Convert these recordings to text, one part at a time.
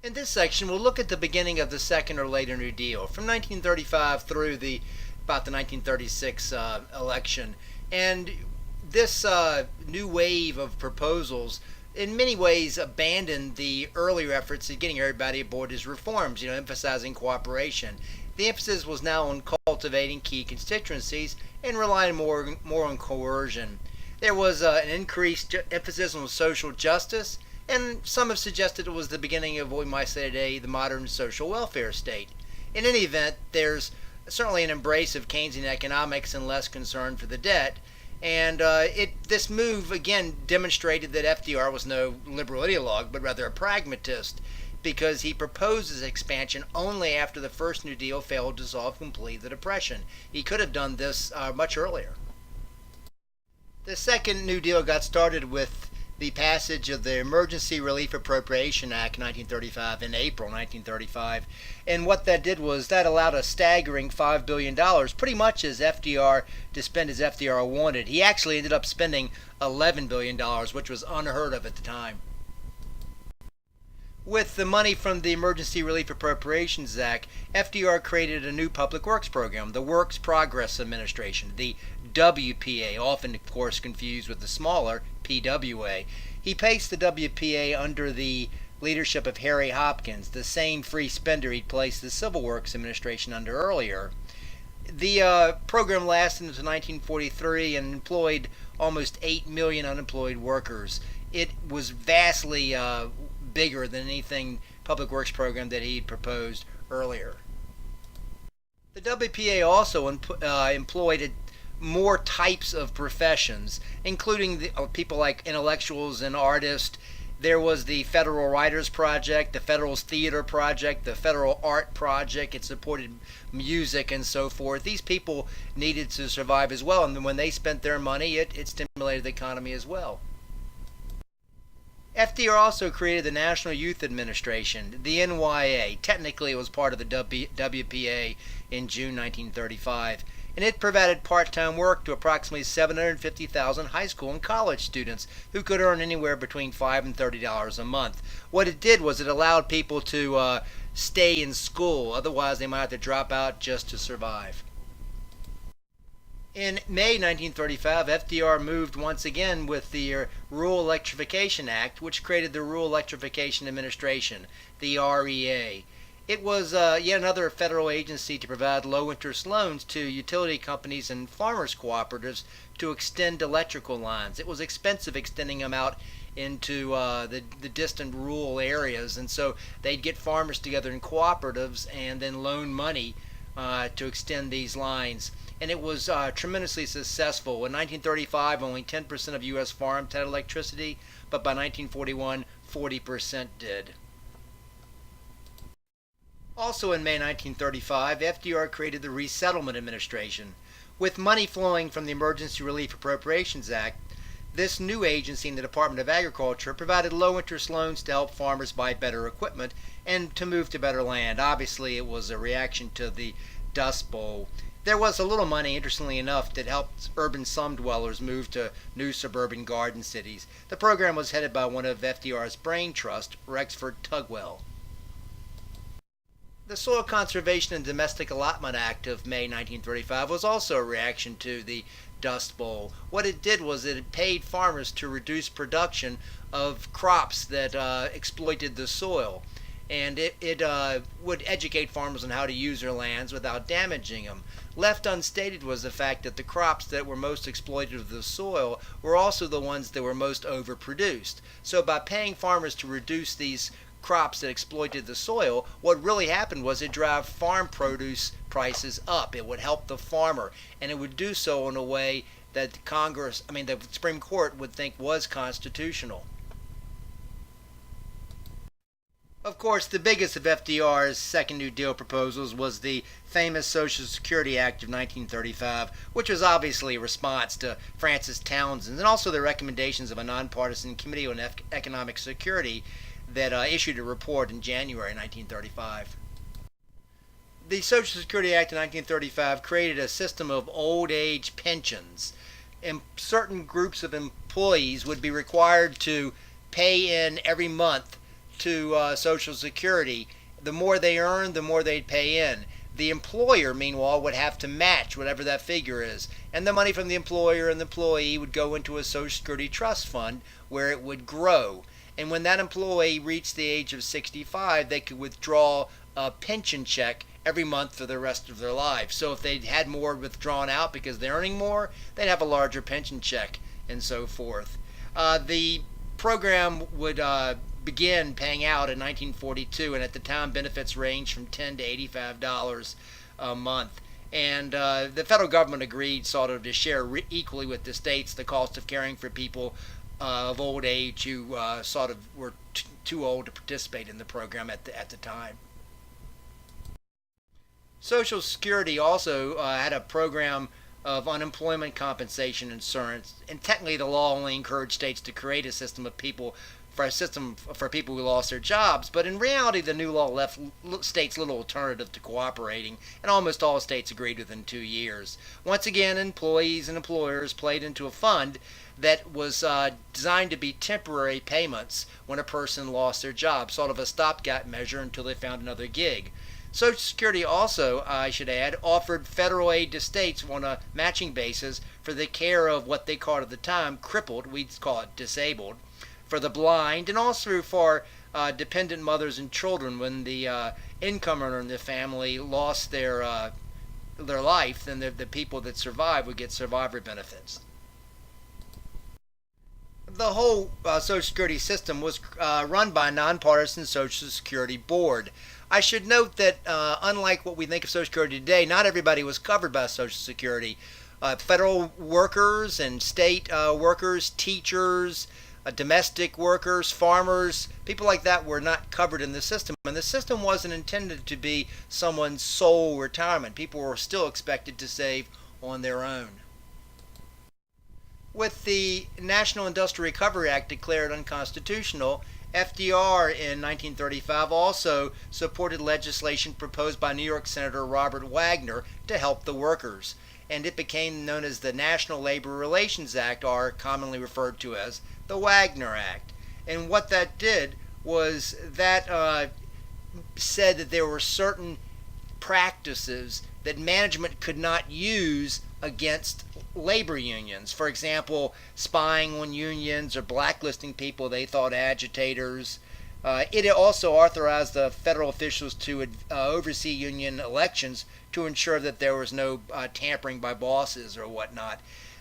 In this section, we'll look at the beginning of the second or later New Deal, from 1935 through about the 1936 election. And this new wave of proposals in many ways abandoned the earlier efforts at getting everybody aboard as reforms, emphasizing cooperation. The emphasis was now on cultivating key constituencies and relying more on coercion. There was an increased emphasis on social justice, and some have suggested it was the beginning of what we might say today the modern social welfare state. In any event, there's certainly an embrace of Keynesian economics and less concern for the debt. And this move again demonstrated that FDR was no liberal ideologue, but rather a pragmatist, because he proposes expansion only after the first New Deal failed to solve completely the Depression. He could have done this much earlier. The second New Deal got started with the passage of the Emergency Relief Appropriation Act 1935 in April 1935. And what that did was that allowed a staggering $5 billion, pretty much as FDR, to spend as FDR wanted. He actually ended up spending $11 billion, which was unheard of at the time. With the money from the Emergency Relief Appropriations Act, FDR created a new public works program, the Works Progress Administration, the WPA, often of course confused with the smaller PWA. He placed the WPA under the leadership of Harry Hopkins, the same free spender he'd placed the Civil Works Administration under earlier. The program lasted until 1943 and employed almost 8 million unemployed workers. It was vastly bigger than anything public works program that he'd proposed earlier. The WPA also employed more types of professions, including people like intellectuals and artists. There was the Federal Writers Project, the Federal Theater Project, the Federal Art Project. It supported music and so forth. These people needed to survive as well, and when they spent their money, it stimulated the economy as well. FDR also created the National Youth Administration, the NYA. Technically, it was part of the WPA in June 1935, and it provided part-time work to approximately 750,000 high school and college students who could earn anywhere between $5 and $30 a month. What it did was it allowed people to stay in school, otherwise they might have to drop out just to survive. In May 1935, FDR moved once again with the Rural Electrification Act, which created the Rural Electrification Administration, the REA. It was yet another federal agency to provide low-interest loans to utility companies and farmers' cooperatives to extend electrical lines. It was expensive extending them out into the distant rural areas, and so they'd get farmers together in cooperatives and then loan money to extend these lines. And it was tremendously successful. In 1935, only 10% of U.S. farms had electricity, but by 1941, 40% did. Also in May 1935, FDR created the Resettlement Administration. With money flowing from the Emergency Relief Appropriations Act, this new agency in the Department of Agriculture provided low-interest loans to help farmers buy better equipment and to move to better land. Obviously, it was a reaction to the Dust Bowl. There was a little money, interestingly enough, that helped urban slum dwellers move to new suburban garden cities. The program was headed by one of FDR's brain trust, Rexford Tugwell. The Soil Conservation and Domestic Allotment Act of May 1935 was also a reaction to the Dust Bowl. What it did was it paid farmers to reduce production of crops that exploited the soil. And it would educate farmers on how to use their lands without damaging them. Left unstated was the fact that the crops that were most exploitive of the soil were also the ones that were most overproduced. So by paying farmers to reduce these crops that exploited the soil, what really happened was it drove farm produce prices up. It would help the farmer, and it would do so in a way that the Supreme Court would think was constitutional. Of course, the biggest of FDR's second New Deal proposals was the famous Social Security Act of 1935, which was obviously a response to Francis Townsend and also the recommendations of a nonpartisan Committee on Economic Security that issued a report in January 1935. The Social Security Act of 1935 created a system of old age pensions, and certain groups of employees would be required to pay in every month to Social Security. The more they earned, the more they'd pay in. The employer, meanwhile, would have to match whatever that figure is. And the money from the employer and the employee would go into a Social Security trust fund where it would grow. And when that employee reached the age of 65, they could withdraw a pension check every month for the rest of their lives. So if they had more withdrawn out because they're earning more, they'd have a larger pension check and so forth. The program would begin paying out in 1942, and at the time benefits ranged from $10 to $85 a month. And the federal government agreed sort of to share equally with the states the cost of caring for people of old age who sort of were too old to participate in the program at the time. Social Security also had a program of unemployment compensation insurance, and technically the law only encouraged states to create a system for people who lost their jobs, but in reality the new law left states little alternative to cooperating, and almost all states agreed within 2 years. Once again, employees and employers played into a fund that was designed to be temporary payments when a person lost their job, sort of a stopgap measure until they found another gig. Social Security also, I should add, offered federal aid to states on a matching basis for the care of what they called at the time crippled, we'd call it disabled, for the blind, and also for dependent mothers and children. When the income earner in the family lost their life, then the people that survived would get survivor benefits. The whole Social Security system was run by a nonpartisan Social Security board. I should note that unlike what we think of Social Security today, not everybody was covered by Social Security. Federal workers and state workers, teachers, domestic workers, farmers, people like that were not covered in the system. And the system wasn't intended to be someone's sole retirement. People were still expected to save on their own. With the National Industrial Recovery Act declared unconstitutional, FDR in 1935 also supported legislation proposed by New York Senator Robert Wagner to help the workers, and it became known as the National Labor Relations Act, or commonly referred to as the Wagner Act. And what that did was that said that there were certain practices that management could not use against labor unions. For example, spying on unions or blacklisting people they thought agitators. It also authorized the federal officials to oversee union elections to ensure that there was no tampering by bosses or whatnot.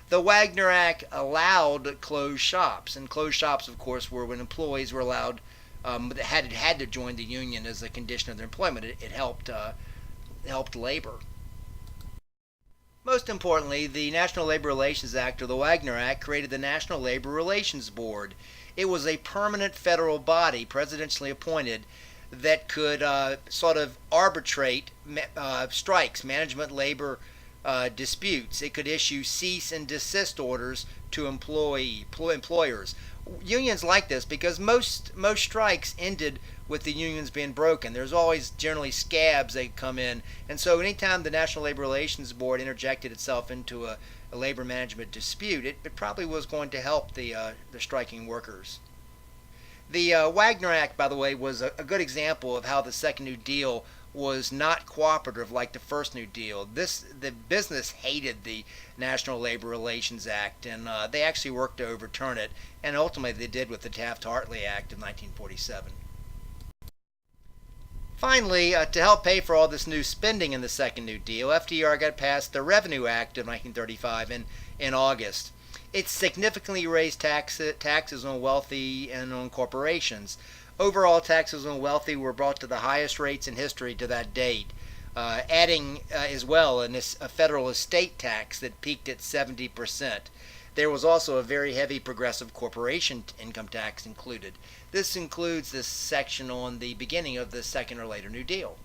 The Wagner Act allowed closed shops, and closed shops, of course, were when employees were allowed had to join the union as a condition of their employment. It helped labor. Most importantly, the National Labor Relations Act, or the Wagner Act, created the National Labor Relations Board. It was a permanent federal body, presidentially appointed, that could sort of arbitrate strikes, management labor disputes. It could issue cease and desist orders to employers. Unions like this because most strikes ended with the unions being broken. There's always generally scabs that come in, and so anytime the National Labor Relations Board interjected itself into a labor management dispute, it probably was going to help the striking workers. The Wagner Act, by the way, was a good example of how the Second New Deal was not cooperative like the first New Deal. The business hated the National Labor Relations Act, and they actually worked to overturn it, and ultimately they did with the Taft-Hartley Act of 1947. Finally, to help pay for all this new spending in the Second New Deal, FDR got passed the Revenue Act of 1935 in August. It significantly raised taxes on wealthy and on corporations. Overall, taxes on wealthy were brought to the highest rates in history to that date, adding as well a federal estate tax that peaked at 70%. There was also a very heavy progressive corporation income tax included. This includes this section on the beginning of the Second or Later New Deal.